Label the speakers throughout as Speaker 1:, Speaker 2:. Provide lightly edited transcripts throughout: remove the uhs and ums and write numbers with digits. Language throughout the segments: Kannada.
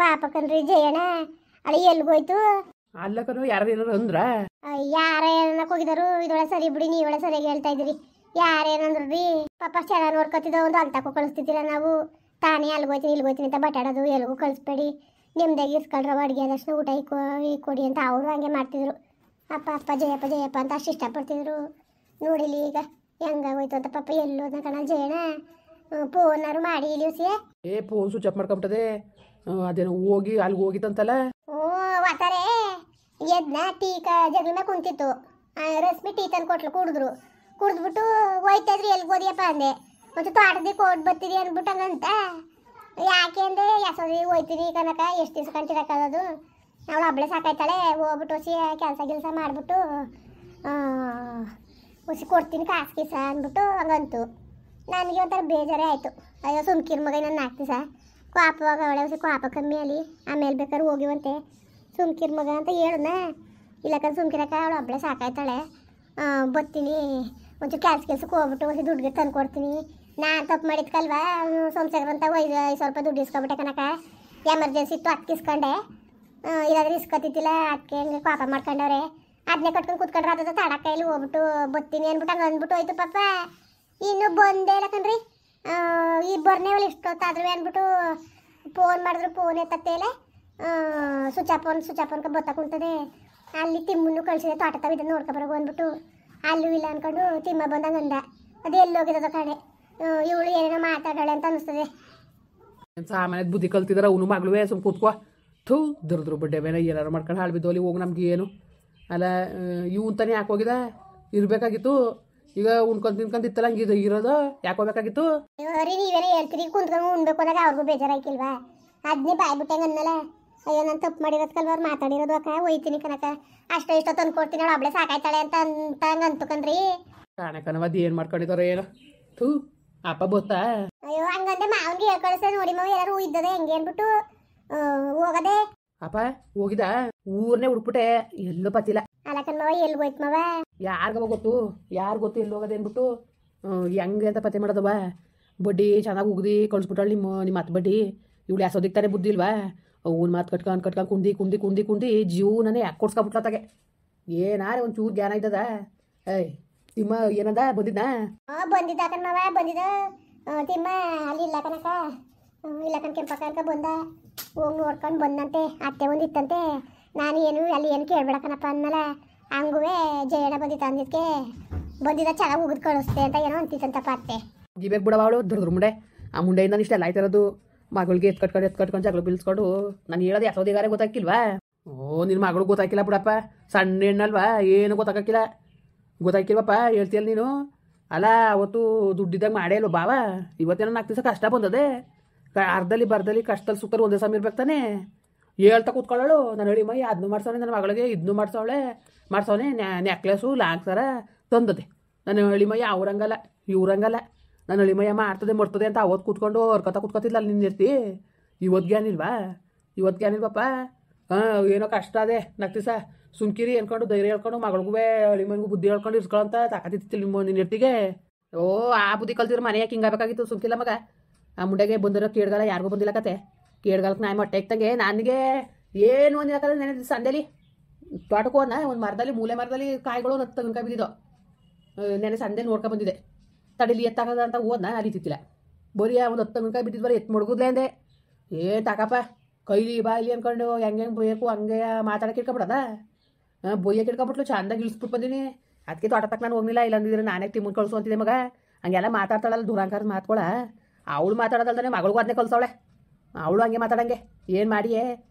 Speaker 1: ಪಾಪ ಕಣ್ರಿ ಜಯಣ್ಣ ಅಳಿ ಎಲ್ಗೋಯ್ತು
Speaker 2: ಅಲ್ಲ ಕಣೋ ಯಾರು ಏನಾರು ಅಂದ್ರ
Speaker 1: ಯಾರ ಏನಕ್ಕೆ ಹೋಗಿದಾರು ಇದೊಳೆ ಸರಿ ಬಿಡಿ ನೀವೊಳೆ ಸರಿಯಾಗಿ ಹೇಳ್ತಾ ಇದ್ದೀರಿ ಯಾರೇನಂದ್ರಿ ಪಾಪ ಚೆನ್ನಾಗಿ ನೋಡ್ಕೊತಿದ್ದೋ ಒಂದು ಅಲ್ತಾಕೋ ಕಳಿಸ್ತಿದ್ದೀರ ನಾವು ತಾನೇ ಅಲ್ಗೋಯ್ತೀನಿ ಇಲ್ಗೋಯ್ತೀನಿ ಅಂತ ಬಟಾಡೋದು ಎಲ್ಗೂ ಕಳಿಸ್ಬೇಡಿ ನಿಮ್ದಾಗಿ ಇಸ್ಕೊಳ್ರವ ಅಡುಗೆ ಆದಷ್ಟು ಊಟ ಕೊಡಿ ಅಂತ ಅವರು ಹಂಗೆ ಮಾಡ್ತಿದ್ರು ಅಪ್ಪ ಅಪ್ಪ ಜಯಪ್ಪ ಅಂತ ಅಷ್ಟು ಇಷ್ಟಪಡ್ತಿದ್ರು ನೋಡಿಲಿ ಈಗ ಹೆಂಗಾಗೋಯ್ತು ಅಂತ ಪಾಪ ಎಲ್ಲೋದ ಕಣ ಜಯಣ್ಣ ಫೋನಾರು ಮಾಡಿ ಇಳಿಸಿಯೇ
Speaker 2: ಫೋನ್ ಸ್ವಿಚ್ ಆಫ್ ಮಾಡ್ಕೊಂಬಿಟ್ಟದೆ ಅದೇನೋ ಹೋಗಿ ಅಲ್ಲಿಗೆ ಹೋಗಿತ್ತಂತಲ್ಲ
Speaker 1: ಓ ವಾತಾರೆ ಎದ್ನ ಟೀ ಜಗಳ ಮೇಲೆ ಕುಂತಿತ್ತು ರಶ್ಮಿ ಟೀ ತಂದು ಕೊಟ್ಲು ಕುಡಿದ್ಬಿಟ್ಟು ಹೋಯ್ತಾದ್ರಿ ಎಲ್ಲಿ ಹೋದಿಯಪ್ಪ ಅಂದೆ ಮತ್ತು ತೋಟದಿ ಕೊಟ್ಟು ಬರ್ತೀರಿ ಅಂದ್ಬಿಟ್ಟು ಹಂಗಂತ ಯಾಕೆ ಅಂದೆ ಯಾಸೋದಿ ಹೋಯ್ತೀನಿ ಕನಕ ಎಷ್ಟು ದಿವ್ಸ ಕಂಟಿರಕ್ಕಾಗೋದು ಅವಳು ಹಬ್ಬಳೆ ಸಾಕಾಯ್ತಾಳೆ ಹೋಗ್ಬಿಟ್ಟು ಹೊಸಿ ಕೆಲಸ ಮಾಡಿಬಿಟ್ಟು ಹೊಸಿ ಕೊಡ್ತೀನಿ ಕಾಸು ಕೀಸ ಅಂದ್ಬಿಟ್ಟು ಹಂಗಂತು ನನಗೆ ಒಂಥರ ಬೇಜಾರೇ ಆಯಿತು ಅಯ್ಯೋ ಸುಮ್ಕಿರ್ ಮಗ ಇನ್ನೊಂದು 4 ದಿವಸ ಕ್ವಾಪವಾಗ ಅವಳೆ ಹೊಸಿ ಕ್ವಾಪ ಕಮ್ಮಿ ಅಲ್ಲಿ ಆಮೇಲೆ ಬೇಕಾದ್ರೆ ಹೋಗಿವಂತೆ ಸುಮ್ಕಿರ್ ಮಗ ಅಂತ ಹೇಳುನ ಇಲ್ಲಕಂದ್ರೆ ಸುಮ್ಕಿರಕ್ಕ ಅವಳು ಹಬ್ಬಳೆ ಸಾಕಾಯ್ತಾಳೆ ಬರ್ತೀನಿ ಒಂಚೂರು ಕೆಲ್ಸಕ್ಕೆ ಹೋಗ್ಬಿಟ್ಟು ಹೊಸಿ ದುಡ್ಡಿಗೆ ತಂದು ಕೊಡ್ತೀನಿ ನಾನು ತಪ್ಪು ಮಾಡಿದ್ಕಲ್ವಾ ಸೋಮಸಾಗರ ಅಂತ 5,000 ರೂಪಾಯಿ ದುಡ್ಡು ಇಸ್ಕೊಬಿಟ್ಟೆ ಕನಕ ಎಮರ್ಜೆನ್ಸಿ ಇತ್ತು ಅದಕ್ಕೆ ಇಸ್ಕೊಂಡೆ ಇಲ್ಲಾಂದ್ರೆ ಇಸ್ಕೊತಿದ್ದಿಲ್ಲ ಅದಕ್ಕೆ ಹಂಗೆ ಪಾಪ ಮಾಡ್ಕೊಂಡವ್ರೆ ಅದನ್ನೇ ಕಟ್ಕೊಂಡು ಕೂತ್ಕೊಂಡ್ರೆ ಅದ ತಡಕೈಲಿ ಹೋಗ್ಬಿಟ್ಟು ಬರ್ತೀನಿ ಅಂದ್ಬಿಟ್ಟು ಹಂಗೆ ಅಂದ್ಬಿಟ್ಟು ಹೋಯ್ತು ಪಾಪ ಇನ್ನೂ ಬಂದೇ ಇಲ್ಲ ಕಣ್ರಿ ಇಬ್ಬರನೇ ಅವಳು ಇಷ್ಟೊತ್ತಾದ್ರೂ ಅಂದ್ಬಿಟ್ಟು ಫೋನ್ ಮಾಡಿದ್ರು ಫೋನ್ ಎತ್ತತ್ತೇ ಇಲ್ಲ ಸ್ವಿಚ್ ಆಫ್ ಬತ್ತ ಕುಂತದೆ ಅಲ್ಲಿ ತಿಮ್ಮನ್ನು ಕಳಿಸಿದೆ ತೋಟ ತವಿದ ನೋಡ್ಕೊಬರೋಗು ಅಂದ್ಬಿಟ್ಟು ಅಲ್ಲೂ ಇಲ್ಲ ಅಂದ್ಕೊಂಡು ತಿಮ್ಮ ಬಂದಂಗೆ ಅಂದ ಅದು ಎಲ್ಲೋಗಿರೋದು ಕಡೆ ಇವಳು ಏನೇನೋ ಮಾತಾಡೋಳೆ ಅಂತ ಅನಿಸ್ತದೆ
Speaker 2: ಸಾಮಾನ್ಯದ ಬುದ್ಧಿ ಕಲ್ತಿದಾರ ಅವನು ಮಗಳು ಸುಮ್ ಕೂತ್ಕೋ ಥೂ ದರ್ದ್ರು ಬಡ್ಡೆ ಬೇನೆ ಏನಾರು ಮಾಡ್ಕೊಂಡು ಹಾಳು ಬಿದ್ದೋಲಿ ಹೋಗಿ ನಮ್ಗೆ ಏನು ಅಲ್ಲ ತಾನೇ ಯಾಕೆ ಹೋಗಿದ ಇರಬೇಕಾಗಿತ್ತು ಈಗ ಉಣ್ಕೊಂಡು ತಿನ್ಕೊಂಡು ಇತ್ತಲ್ಲ ಹಂಗೆ ಇರೋದು ಯಾಕೆ ಹೋಗ್ಬೇಕಾಗಿತ್ತು
Speaker 1: ರೀ ನೀವೇನೇ ಹೇಳ್ತೀರಿ ಕುಂತ್ಕೊಂಡು ಉಣ್ಬೇಕು ಅಂದಾಗ ಅವ್ರಿಗೂ ಬೇಜಾರಾಯ್ಕಿಲ್ವಾ ಅದನ್ನೇ ಬಾಯ್ಬಿಟ್ಟೆ ಅನ್ನಲ್ಲ ಅಯ್ಯೋ ನಾನು ತಪ್ಪು ಮಾಡಿರೋದ್ಕಲ್ವ ಅವ್ರು ಮಾತಾಡಿರೋದು ಅಕ್ಕ ಹೋಯ್ತೀನಿ ಕನಕ ಇಷ್ಟ ತಂದು ಕೊಡ್ತೀನಿ ಅವಳು ಹಬ್ಬಳೆ ಸಾಕಾಯ್ತಾಳೆ ಅಂತ ಹಂಗೆ ಅಂತಕನ್ರಿ
Speaker 2: ಕಾಣಕನವ ಅದು ಏನು ಮಾಡ್ಕೊಂಡಿದಾರ ಏನು ಥೂ ಅಪ್ಪ ಗೊತ್ತಾ
Speaker 1: ಅಯ್ಯೋ ಹಂಗಂದ್ರೆ ಮಾವನ್ಗೆ ಹೇಳ್ಕಳಿಸ್ತೇವೆ ನೋಡಿ ಮಾವು ಎಲ್ಲರೂ ಇದ್ದದೆ ಹೆಂಗೆ ಅಂದ್ಬಿಟ್ಟು ಹೋಗದೆ
Speaker 2: ಅಪ್ಪ ಹೋಗಿದ ಊರ್ನೇ ಹುಡ್ಬಿಟ್ಟೆ ಎಲ್ಲೂ ಪತ್ತಿಲ್ಲ
Speaker 1: ಅಲ್ಲಕನ್ ಮಾವ ಎಲ್ಲಿ ಹೋಯ್ತು ಮಾವ
Speaker 2: ಯಾರಿಗವ ಗೊತ್ತು ಯಾರು ಗೊತ್ತು ಎಲ್ಲಿ ಹೋಗೋದೆ ಅಂದ್ಬಿಟ್ಟು ಹೆಂಗೆ ಅಂತ ಪತ್ತೆ ಮಾಡೋದವ ಬಡ್ಡಿ ಚೆನ್ನಾಗಿ ಉಗ್ದಿ ಕಳಿಸ್ಬಿಟ್ಟಾಳ ನಿಮ್ಮ ಅತ್ತ ಬಡ್ಡಿ ಇವಳು ಯಾಸೋದಿಕ್ ತಾನೇ ಬುದ್ಧಿ ಇಲ್ವಾ ಅವ್ನ ಮಾತು ಕಟ್ಕೊಂಡು ಕುಂದಿ ಜೀವನೇ ಯಾಕೆ ಕೊಡ್ಸ್ಕೊಬಿಟ್ಲತ್ತಾಗೆ ಏನಾರೆ ಒಂದು ಚೂರು ಜ್ಞಾನ ಇದ್ದದ ಏಯ್ ತಿಮ್ಮ ಏನದ ಬಂದಿದ್ದ
Speaker 1: ಬಂದಿದ್ದ ಅಕ್ಕನ ಮಾವ ಬಂದಿದ್ದ ತಿಮ್ಮ ಅಲ್ಲಿ ಇಲ್ಲ ಕನಕ ಇಲ್ಲ ಕಣ್ ಕೆಂಪಕ್ಕ ಅನ್ಕ ಬಂದ ಹೋಗಿ ನೋಡ್ಕೊಂಡು ಬಂದಂತೆ ಅತ್ತೆ ಒಂದಿತ್ತಂತೆ ನಾನು ಅಲ್ಲಿ ಏನು ಕೇಳ್ಬೇಡಕನಪ್ಪ ಅನ್ನಲ್ಲ ಹಂಗುವೆ ಜಯಣ್ಣ ಬಂದಿತ್ತ ಅಂದಿದ್ಕೆ ಬಂದಿದ್ದ ಚೆನ್ನಾಗಿ ಉಗಿದ್ ಕಳಿಸ್ತೆ ಅಂತ ಏನೋ ಅಂತಿತ್ತಂತಪ್ಪ ಅತ್ತೆ
Speaker 2: ಗಿಬೇಕು ಬಿಡವ ಅವಳು ದೊಡ್ಡ ಮುಂಡೆ ಆ ಮುಂಡೆಯಿಂದ ಇಷ್ಟೆಲ್ಲ ಆಯ್ತಿರೋದು ಮಗಳಿಗೆ ಎತ್ಕಟ್ಕೊಂಡು ಜಗಳ ಬೀಳ್ಸ್ಕೊಂಡು ನಾನು ಹೇಳೋದು ಯಾಸೋದಿಗಾರೆ ಗೊತ್ತಾಗಿಲ್ವಾ ಓ ನಿನ್ನ ಮಗಳು ಗೊತ್ತಾಗಿಲ್ಲ ಬಿಡಪ್ಪ ಸಣ್ಣ ಹೆಣ್ಣಲ್ವಾ ಏನು ಗೊತ್ತಾಗಿಲ್ವಪ್ಪ ಹೇಳ್ತೀಯಲ್ಲ ನೀನು ಅಲ್ಲ ಅವತ್ತು ದುಡ್ಡಿದ್ದಾಗ ಮಾಡೇ ಇಲ್ವ ಬಾವ ಇವತ್ತೇನೋ 4 ದಿವಸ ಕಷ್ಟ ಬಂದದೆ ಅರ್ಧಲ್ಲಿ ಬರ್ದಲ್ಲಿ ಕಷ್ಟದಲ್ಲಿ ಸುತ್ತಲ್ಲಿ ಒಂದೇ ಸಮಯ ಇರ್ಬೇಕು ತಾನೆ ಹೇಳ್ತಾ ಕೂತ್ಕೊಳ್ಳೋಳು ನಾನು ಹೇಳಿ ಮೈ ಅದನ್ನು ಮಾಡ್ಸೋನೆ ನನ್ನ ಮಗಳಿಗೆ ಇದನ್ನು ಮಾಡ್ಸೋನೆ ನೆಕ್ಲೆಸು ಲಾಂಗ್ ಸರ ತಂದದೆ ನಾನು ಹೇಳಿ ಮೈ ಅವ್ರಂಗಲ್ಲ ಇವ್ರಂಗಲ್ಲ ನಾನು ಹೇಳಿ ಮಯ್ಯ ಮಾಡ್ತದೆ ಅಂತ ಅವತ್ತು ಕೂತ್ಕೊಂಡು ಕೂತ್ಕೊತಿಲ್ಲ ಅಲ್ಲಿ ನಿನ್ನಿರ್ತಿ ಇವತ್ತಿಗೆ ಏನಿಲ್ವಪ್ಪ ಏನೋ ಕಷ್ಟ ಅದೇ 4 ದಿವಸ ಸುಮ್ಕಿರಿ ಅನ್ಕೊಂಡು ಧೈರ್ಯ ಹೇಳ್ಕೊಂಡು ಮಗಳಿಗೂ ಅಳಿಮನಿಗೂ ಬುದ್ಧಿ ಹೇಳ್ಕೊಂಡು ಇರ್ಸ್ಕೊಳ್ಳೋಂತ ತಾಕತ್ತಿತ್ತಿಲ್ಲ ನಿನ್ನಿರ್ತಿಗೆ ಓ ಆ ಬುದ್ಧಿ ಕಲ್ತಿದ್ರೆ ಮನೆ ಯಾಕೆ ಹಿಂಗಾಗಬೇಕಾಗಿತ್ತು ಸುಮ್ಕಿಲ್ಲ ಮಗ ಆ ಮುಂಡೆಗೆ ಬಂದಿರೋ ಕೇಳ್ಗಾಲ ಯಾರಿಗೂ ಬಂದಿಲ್ಲ ಕತೆ ಕೇಳ್ಗಾಲಕ್ಕೆ ನಾಯಿ ಮೊಟ್ಟೆ ಇಕ್ತಂಗೆ ನನಗೆ ಏನು ಒಂದಿಲ್ಲ ನೆನೆ ಸಂದೇಲಿ ತೋಟಕ್ಕೂ ಒಂದು ಮರದಲ್ಲಿ ಮೂಲೆ ಮರದಲ್ಲಿ ಕಾಯಿಗಳು ತೆಂಗಿನಕಾಯಿ ಬಿದ್ದಿದ್ದೋ ನೆನೆ ಸಂದೇಲಿ ನೋಡ್ಕೊ ಬಂದಿದೆ ತಡಿಲಿ ಎತ್ತಾಗದ ಅಂತ ಹೋದ್ನ ಅರಿತಿತ್ತಿಲ್ಲ ಬರೀ ಒಂದು 10 ತೆಂಗಿನಕಾಯಿ ಬಿದ್ದಿದ್ದು ಬರೀ ಎತ್ತು ಮುಡ್ಗುದ್ಲೆ ಅಂದೆ ಏನು ತಾಕಪ್ಪ ಕೈಲಿ ಬಾಯಿಲಿ ಅಂದ್ಕೊಂಡು ಹೆಂಗೆ ಬೇಕು ಹಂಗೆ ಮಾತಾಡೋಕೆ ಇಟ್ಕೊಬಿಡದ ಬೊಯ್ಯಕ್ಕೆ ಇಟ್ಕೊಬಿಟ್ಲು ಚಂದಾಗಿ ಇಳಿಸ್ಬಿಟ್ಟು ಬಂದೀನಿ ಅದಕ್ಕೆ ತೋಟ ತಕ್ಕ ನಾನು ಹೋಗ್ಲಿಲ್ಲ ಇಲ್ಲಾಂದಿದ್ರೆ ನಾನೇ ತಿಮ್ಮನ್ ಕಳಿಸು ಅಂತಿದ್ದೆ ಮಗ ಹಂಗೆಲ್ಲ ಮಾತಾಡ್ತಾಳಲ್ಲ ದೂರಾಂಕಾರ ಮಾತ್ಕೊಳ ಅವಳು ಮಾತಾಡೋದಲ್ದಾನೆ ಮಗಳಿಗೂ ಅದನ್ನೇ ಕಲ್ಸವಳೆ ಅವಳು ಹಂಗೆ ಮಾತಾಡಂಗೆ ಏನು ಮಾಡಿಯೇ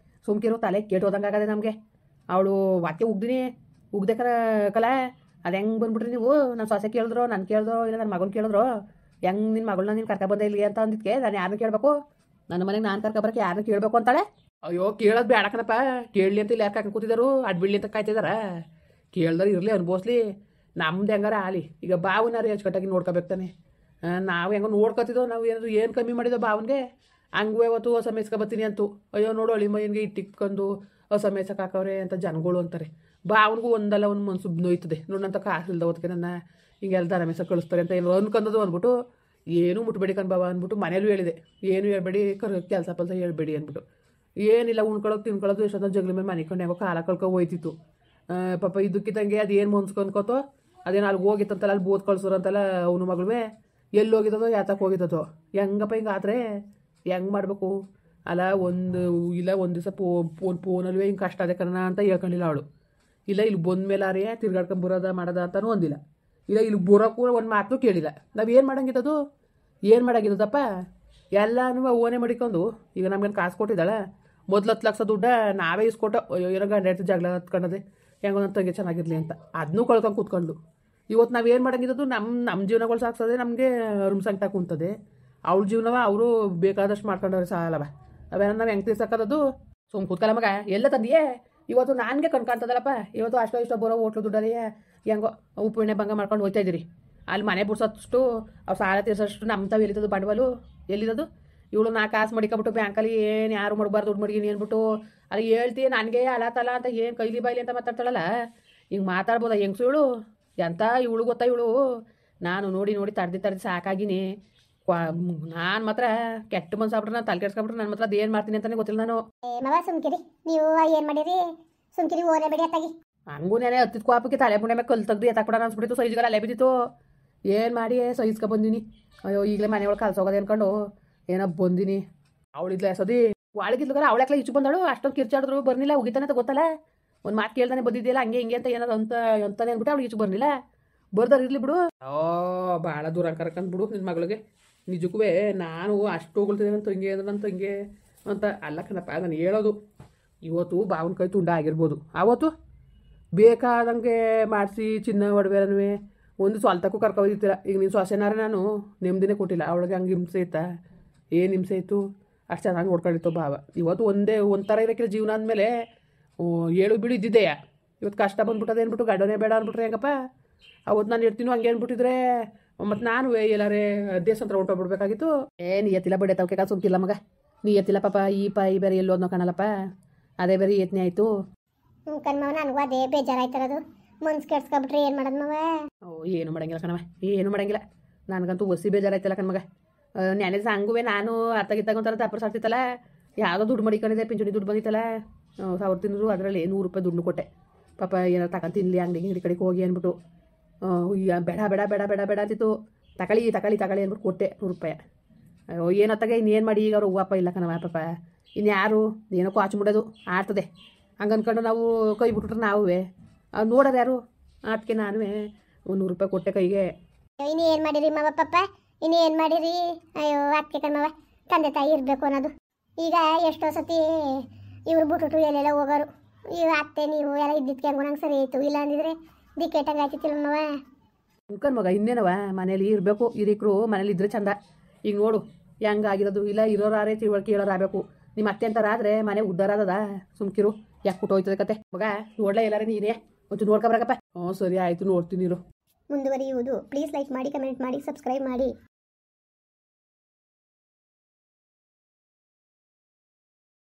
Speaker 2: ಸುಮ್ಕಿರೋ ತಲೆ ಕೇಟೋದಂಗಾಗದೆ ನಮಗೆ ಅವಳು ವಾಕ್ಯ ಉಗ್ದೆ ಕಲ ಅದು ಹೆಂಗೆ ಬಂದ್ಬಿಟ್ರಿ ನೀವು ನನ್ನ ಸೊಸೆ ಕೇಳಿದ್ರು ನಾನು ಕೇಳಿದ್ರು ಇಲ್ಲ ನನ್ನ ಮಗನ ಕೇಳಿದ್ರು ಹೆಂಗೆ ನಿನ್ನ ಮಗಳನ್ನ ನೀನು ಕರ್ಕೊಬಂದೆ ಇಲ್ಲಿ ಅಂತ ಅಂದಿದ್ಕೆ ನಾನು ಯಾರನ್ನ ಕೇಳಬೇಕು ನನ್ನ ಮನೆಗೆ ನಾನು ಕರ್ಕೊಬರಕ್ಕೆ ಯಾರನ್ನ ಕೇಳಬೇಕು ಅಂತಾಳೆ ಅಯ್ಯೋ ಕೇಳೋದು ಬೇಡಕನಪ್ಪ ಕೇಳಲಿ ಅಂತ ಇಲ್ಲಿ ಯಾರು ಕರ್ಕೊಂಡು ಕೂತಿದ್ದಾರು ಅಡ್ಬಿಡ್ಲಿ ಅಂತ ಕಾಯ್ತಿದಾರ ಕೇಳ್ದಾರೆ ಇರಲಿ ಅನ್ಬೋಸ್ಲಿ ನಮ್ದು ಹೆಂಗಾರ ಆಲಿ ಈಗ ಬಾವನಾರು ಹೆಚ್ಚುಕಟ್ಟಾಗಿ ನೋಡ್ಕೋಬೇಕು ತಾನೆ ನಾವು ಹೆಂಗೋ ನೋಡ್ಕೊತಿದ್ದೋ ನಾವು ಏನಾದ್ರು ಏನು ಕಮ್ಮಿ ಮಾಡಿದೋ ಬಾವನಿಗೆ ಹಂಗೂ ಅವತ್ತು ಹೊಸ ಮೇಯ್ಸ್ಕೊಬತ್ತೀನಿ ಅಂತೂ ಅಯ್ಯೋ ನೋಡು ಅಳಿ ಮೈನಿಗೆ ಇಟ್ಟಿಕ್ಕೊಂಡು ಹೊಸ ಮೇಯ್ಸಕ್ಕೆ ಹಾಕವ್ರೆ ಅಂತ ಜನಗಳು ಅಂತಾರೆ ಬಾವನಿಗೂ ಒಂದಲ್ಲ ಒಂದು ಮನ್ಸು ನೋಯ್ತದೆ ನೋಡಂತ ಕಾಸು ಇಲ್ದ ಹೊತ್ತಿಗೆ ನನ್ನ ಹಿಂಗೆಲ್ಲ ದನ ಮೇಯ್ಸಕ್ಕೆ ಕಳಿಸ್ತಾರೆ ಅಂತ ಏನೋ ಅನ್ಕೊಂಡದು ಅಂದ್ಬಿಟ್ಟು ಏನು ಮುಟ್ಬೇಡಿ ಕಣ್ ಬಾವ ಅಂದ್ಬಿಟ್ಟು ಮನೇಲೂ ಹೇಳಿದೆ ಏನು ಹೇಳ್ಬೇಡಿ ಕೆಲಸ ಹೇಳ್ಬೇಡಿ ಅಂದ್ಬಿಟ್ಟು ಏನಿಲ್ಲ ಉಣ್ಕೊಳ್ಳೋದು ತಿನ್ಕೊಳ್ಳೋದು ಎಷ್ಟೊತ್ತ ಜಗ್ಲಿ ಮೇಲೆ ಮನಿಕೊಂಡು ಹೆಂಗೋ ಕಾಲ ಕಳ್ಕೊ ಹೋಯ್ತಿತ್ತು. ಪಾಪ ಇದಕ್ಕಿದ್ದಂಗೆ ಅದೇನು ಮನ್ಸ್ಕೊಂಡ್ಕೋತೋ ಅದೇನು ಅಲ್ಲಿಗೆ ಹೋಗಿತ್ತಂತಲ್ಲ, ಅಲ್ಲಿ ಬೋತ್ ಕಳ್ಸೋರಂತಲ್ಲ ಅವನು ಮಗಳುವೆ. ಎಲ್ಲಿ ಹೋಗಿದ್ದದೋ ಯಾತಕ್ಕೆ ಹೋಗಿದ್ದದೋ ಹೆಂಗಪ್ಪ ಹಿಂಗೆ ಆದರೆ ಹೆಂಗೆ ಮಾಡಬೇಕು ಅಲ್ಲ. ಒಂದು ದಿವಸ ಫೋನಲ್ಲಿ ಹಿಂಗೆ ಕಷ್ಟ ಅದೇ ಕಣ ಅಂತ ಹೇಳ್ಕೊಂಡಿಲ್ಲ ಅವಳು. ಇಲ್ಲ ಇಲ್ಲಿ ಬಂದ್ಮೇಲಾರೇ ತಿರ್ಗಾಡ್ಕೊಂಡು ಬರೋದ ಮಾಡೋದ ಅಂತಲೂ ಅಂದಿಲ್ಲ. ಇಲ್ಲ ಇಲ್ಲಿ ಬರೋಕ್ಕೂ ಒಂದು ಮಾತು ಕೇಳಿಲ್ಲ. ನಾವು ಏನು ಮಾಡಂಗಿದ್ದದು, ಏನು ಮಾಡಾಗಿದ್ದದಪ್ಪ, ಎಲ್ಲನೂ ಓನೇ ಮಡಿಕೊಂಡು. ಈಗ ನಮ್ಗೇನು ಕಾಸು ಕೊಟ್ಟಿದ್ದಾಳ, ಮೊದಲು 10 ಲಕ್ಷ ದುಡ್ಡ ನಾವೇ ಇಸ್ಕೊಟ್ಟು ಏನೋ ಗಂಡ ಹೆಂಡತಿ ಜಗಳ ಹತ್ಕೊಂಡದೆ ಹೆಂಗೋ ನನ್ನ ತಂಗಿ ಚೆನ್ನಾಗಿರಲಿ ಅಂತ ಅದನ್ನೂ ಕಳ್ಕೊಂಡು ಕೂತ್ಕೊಂಡು. ಇವತ್ತು ನಾವೇನು ಮಾಡಂಗಿದ್ದದು, ನಮ್ಮ ಜೀವನಗಳು ಸಾಕ್ಸೋದೆ ನಮಗೆ ಸಂಕಟ ಕುಂತದೆ. ಅವಳ ಜೀವನವ ಅವರು ಬೇಕಾದಷ್ಟು ಮಾಡ್ಕೊಂಡವ್ರೆ ಸಾಲವ. ಅವೇನ ನಾವು ಹೆಂಗೆ ತೀರ್ಸಕ್ಕದದು. ಕೂತ್ಕಲ್ಲ ಮಗ, ಎಲ್ಲ ತಂದಿಯೇ ಇವತ್ತು ನನಗೆ ಕಣ್ಕಾಣ್ತದಲ್ಲಪ್ಪ. ಇವತ್ತು ಅಷ್ಟೋ ಇಷ್ಟೋ ಬರೋ ಹೋಟ್ಲು ದುಡ್ಡಲ್ಲಿ ಹೆಂಗೋ ಉಪ್ಪು ಎಣ್ಣೆ ಭಂಗ ಮಾಡ್ಕೊಂಡು ಹೋಗ್ತಾ ಇದ್ದೀರಿ. ಅಲ್ಲಿ ಮನೆ ಬಿಡ್ಸೋಷ್ಟು ಅವ್ರು ಸಾಲ ತೀರ್ಸೋಷ್ಟು ನಮ್ಮ ತಾವು ಎಲ್ಲಿದ್ದದು ಬಂಡವಾಳು ಎಲ್ಲಿರೋದು. ಇವಳು ನಾ ಕಾಸು ಮಡಿಕೊಬಿಟ್ಟು ಬ್ಯಾಂಕಲ್ಲಿ ಏನು ಯಾರು ಮಾಡಬಾರ್ದು ದುಡ್ಡು ಮಡಿಗೆ ಏನ್ಬಿಟ್ಟು ಅಲ್ಲಿ ಹೇಳ್ತೀಯ ನನಗೆ ಅಲತಲ್ಲ ಅಂತ ಏನು ಕೈಲಿ ಬಾಯ್ಲಿ ಅಂತ ಮಾತಾಡ್ತಾಳಲ್ಲ. ಹಿಂಗೆ ಮಾತಾಡ್ಬೋದ ಹೆಂಗ್ಸು ಇವಳು? ಎಂತ ಇವಳು ಗೊತ್ತಾ ಇವಳು? ನಾನು ನೋಡಿ ತಡೆದು ಸಾಕಾಗಿನಿ. ನಾನು ಮಾತ್ರ ಕೆಟ್ಟ ಮನ್ಸಾಗ್ಬಿಟ್ರೆ ನಾನು ತಲೆ ಕೆಡ್ಸ್ಕೊಬಿಟ್ರೆ ನನ್ನ ಮಾತ್ರ ಅದೇನು ಮಾಡ್ತೀನಿ ಅಂತಲೇ ಗೊತ್ತಿಲ್ಲ ನಾನು.
Speaker 1: ಮವ ಸುಮ್ಕಿರಿ, ನೀವು ಏನು ಮಾಡಿರಿ? ಸುಮ್ಕಿರಿ ಓನೇ ಬೇಡಿ ಅತ್ತಾಗಿ.
Speaker 2: ಹಂಗೂ ನೆನೆ ಹತ್ತಿದ ಕೋಪಕ್ಕೆ ತಲೆ ಪುಣ್ಯ ಮೇಲೆ ಕಲ್ಲು ತೆಗ್ದು ಎತ್ತಾಕ್ಬಿಡ ಅನ್ಸ್ಬಿಟ್ಟಿತ್ತು. ಸೈಜ್ಗೆಲ್ಲ ಅಲ್ಲೇ ಬಿದ್ದಿತ್ತು. ಏನು ಮಾಡಿ ಸೈಜ್ಕೊ ಬಂದೀನಿ. ಅಯ್ಯೋ ಈಗಲೇ ಮನೆ ಒಳಗೆ ಕಲ್ಸೋಗೋದು ಅನ್ಕೊಂಡು ಏನೋ ಬಂದೀನಿ. ಅವಳಿದ್ಲ ಸದಿ ಒಳಗಿದ್ಲುಗಾರ ಅವಳಕ್ಲ ಈಚು ಬಂದಳು. ಅಷ್ಟೊಂದು ಕಿರ್ಚಾಡಿದ್ರು ಬರ್ನಿಲ್ಲ. ಉಗಿತಾನೆ ಅಂತ ಗೊತ್ತಲ್ಲ, ಒಂದು ಮಾತು ಕೇಳ್ತಾನೆ ಬಂದಿದ್ದಿಲ್ಲ ಹಂಗೆ ಹಿಂಗೆ ಅಂತ ಏನಾದ್ರು ಅಂತಾನೆ ಅಂದ್ಬಿಟ್ಟು ಅವಳು ಈಚು ಬರ್ನಿಲ್ಲ. ಬರ್ದಾರ ಇರ್ಲಿ ಬಿಡು. ಭಾಳ ದೂರ ಕರ್ಕೊಂಡ್ಬಿಡು ನಿನ್ನ ಮಗಳಿಗೆ. ನಿಜಕ್ಕೂ ನಾನು ಅಷ್ಟು ಹೋಗ್ತೀನಿ ನನ್ನ ತಂಗಿ ಅಂದ್ರೆ ನನ್ನ ತಂಗಿ ಅಂತ ಅಲ್ಲ ಕಣಪ್ಪ. ನಾನು ಹೇಳೋದು ಇವತ್ತು ಬಾವನ ಕೈ ತುಂಡ ಆಗಿರ್ಬೋದು, ಆವತ್ತು ಬೇಕಾದಂಗೆ ಮಾಡಿಸಿ ಚಿನ್ನ ಒಡವೆನೂ ಒಂದು ಸ್ವಾಲ್ತಕ್ಕೂ ಕರ್ಕೊಯ್ತಿಲ್ಲ. ಈಗ ನೀನು ಸೊಸೆನಾರ ನಾನು ನೆಮ್ಮದಿನೇ ಕೊಟ್ಟಿಲ್ಲ. ಅವಳಿಗೆ ಹಂಗೆ ಹಿಂಸೆ ಇತ್ತಾ? ಏನು ಹಿಂಸೆ ಇತ್ತು? ಅಷ್ಟು ಚೆನ್ನಾಗಿ ನೋಡ್ಕೊಂಡಿತ್ತು ಭಾವ. ಇವತ್ತು ಒಂಥರ ಇರೋಕ್ಕಿಲ್ಲ ಜೀವನ ಅಂದಮೇಲೆ ಏಳು ಬೀಳು ಇದ್ದಿದ್ದೆಯಾ. ಇವತ್ತು ಕಷ್ಟ ಬಂದ್ಬಿಟ್ಟದೆ ಅಂದ್ಬಿಟ್ಟು ಗಡ್ಡನೇ ಬೇಡ ಅಂದ್ಬಿಟ್ರೆ ಹೆಂಗಪ್ಪ? ಅವತ್ತು ನಾನು ಇರ್ತೀನೋ ಹಂಗೆ ಅಂದ್ಬಿಟ್ಟಿದ್ರೆ ಮತ್ತು ನಾನು ಎಲ್ಲಾರೇ ದೇಶಂತರ ಹೊಂಟೋಗ್ಬಿಡ್ಬೇಕಾಗಿತ್ತು. ನೀ ಎತ್ತಿಲ್ಲ ಬಡ್ಡೆ ತವಕೆ ಕಾಸು ಸುಮ್ಕಿಲ್ಲ ಮಗ. ನೀ ಎತ್ತಿಲ್ಲ ಪಾಪ. ಈ ಬೇರೆ ಎಲ್ಲೋದ್ನೋ ಕಾಣಲ್ಲಪ್ಪ. ಅದೇ ಬೇರೆ ಯತ್ನೆ ಆಯಿತು.
Speaker 1: ಕಣ್ಮವ ನನಗೂ ಅದೇ ಬೇಜಾರಾಯ್ತಾರದು. ಮನ್ಸು ಕೆಡ್ಸ್ಕೊಬಿಟ್ರೆ ಏನು ಮಾಡೋದು ಮವ?
Speaker 2: ಏನು ಮಾಡಂಗಿಲ್ಲ ಕಣವ, ಏನು ಮಾಡಂಗಿಲ್ಲ. ನನಗಂತೂ ಒಸಿ ಬೇಜಾರಾಯ್ತಲ್ಲ ಕಣ್ಮಗ. ನೆನೆ ಹಂಗುವೆ ನಾನು ಅತ್ತಾಗಿತ್ತಾಗ ಒಂಥರ ತಪ್ಪರು ಸಾಕ್ತಿತ್ತಲ್ಲ. ಯಾವುದೋ ದುಡ್ಡು ಮಡಿಕೊಂಡಿದ್ದೆ, ಪಿಂಚಣಿ ದುಡ್ಡು ಬಂದಿತ್ತಲ್ಲ 1000 ತಿಂದ್ರು. ಅದರಲ್ಲಿ 100 ರೂಪಾಯಿ ದುಡ್ಡು ಕೊಟ್ಟೆ. ಪಾಪ ಏನಾರು ತಗೊಂಡು ತಿನ್ನಲಿ ಅಂಗಡಿಗೆ ಕಡೆಗೆ ಹೋಗಿ ಅಂದ್ಬಿಟ್ಟು. ಈಗ ಬೇಡ ಬೇಡ ಬೇಡ ಬೇಡ ಬೇಡ ಅಂತಿತ್ತು. ತಗೊಳ್ಳಿ ಅಂದ್ಬಿಟ್ಟು ಕೊಟ್ಟೆ 100 ರೂಪಾಯಿ. ಏನತ್ತಾಗ ಇನ್ನೇನು ಮಾಡಿ. ಈಗ ಅವ್ರು ಹೂವಪ್ಪ ಇಲ್ಲ ಕಣವ ಪಾಪ. ಇನ್ಯಾರು ಏನೋ ಕಾಚು ಮುಡೋದು ಆಡ್ತದೆ ಹಂಗೆ ಅಂದ್ಕೊಂಡು ನಾವು ಕೈ ಬಿಟ್ಬಿಟ್ರೆ ನಾವೇ ನೋಡೋರು ಯಾರು? ಅದಕ್ಕೆ ನಾನು 100 ರೂಪಾಯಿ ಕೊಟ್ಟೆ ಕೈಗೆ.
Speaker 1: ಇನ್ನು ಏನು ಮಾಡಿರಿ ಮವ ಪಾಪ? ಇನ್ನು ಏನು ಮಾಡಿರಿ? ಅಯ್ಯೋ ಅದಕ್ಕೆ ಕಣ್ಮವ, ತಂದೆ ತಾಯಿ ಇರಬೇಕು ಅನ್ನೋದು. ಈಗ ಎಷ್ಟೋ ಸತಿ ಇವ್ರು ಬಿಟ್ಬಿಟ್ಟು ಎಲ್ಲೆಲ್ಲ ಹೋಗೋರು. ಈಗ ಅತ್ತೆ ನೀವು ಎಲ್ಲ ಇದ್ದಿದ್ದಕ್ಕೆ ಹಂಗೋ ನಂಗೆ ಸರಿ ಆಯಿತು. ಇಲ್ಲ ಅಂದಿದ್ರೆ ದಿಕ್ಕೇಟಂಗೆ ಆಯ್ತಿತ್ತಿಲ್ಲ ಮವ.
Speaker 2: ಮುಖನ್ ಮಗ ಇನ್ನೇನವ ಮನೇಲಿ ಇರಬೇಕು. ಹಿರಿಕರು ಮನೇಲಿ ಇದ್ರೆ ಚಂದ. ಈಗ ನೋಡು ಹೆಂಗಾಗಿರೋದು. ಇಲ್ಲ ಇರೋರಾರೇ ತಿಳುವಳಿಕೆ ಹೇಳೋರಾಗಬೇಕು. ನಿಮ್ಮ ಅತ್ತೆ ಅಂತಾರಾದರೆ ಮನೆ ಉದ್ಧಾರ ಆದದ. ಸುಮ್ಕಿರು, ಯಾಕೆ ಕುಟ್ಟೋಯ್ತದೆ ಕತೆ ಮಗ. ನೋಡ್ಲಾ ಎಲ್ಲಾರೇ ನೀನೇ ಒಂಚೂರು ನೋಡ್ಕೊಬರಕಪ್ಪ. ಸರಿ ಆಯಿತು, ನೋಡ್ತೀನಿ ಇರು.
Speaker 1: ಮುಂದುವರಿಯುವುದು. ಪ್ಲೀಸ್ ಲೈಕ್ ಮಾಡಿ, ಕಮೆಂಟ್ ಮಾಡಿ, ಸಬ್ಸ್ಕ್ರೈಬ್ ಮಾಡಿ.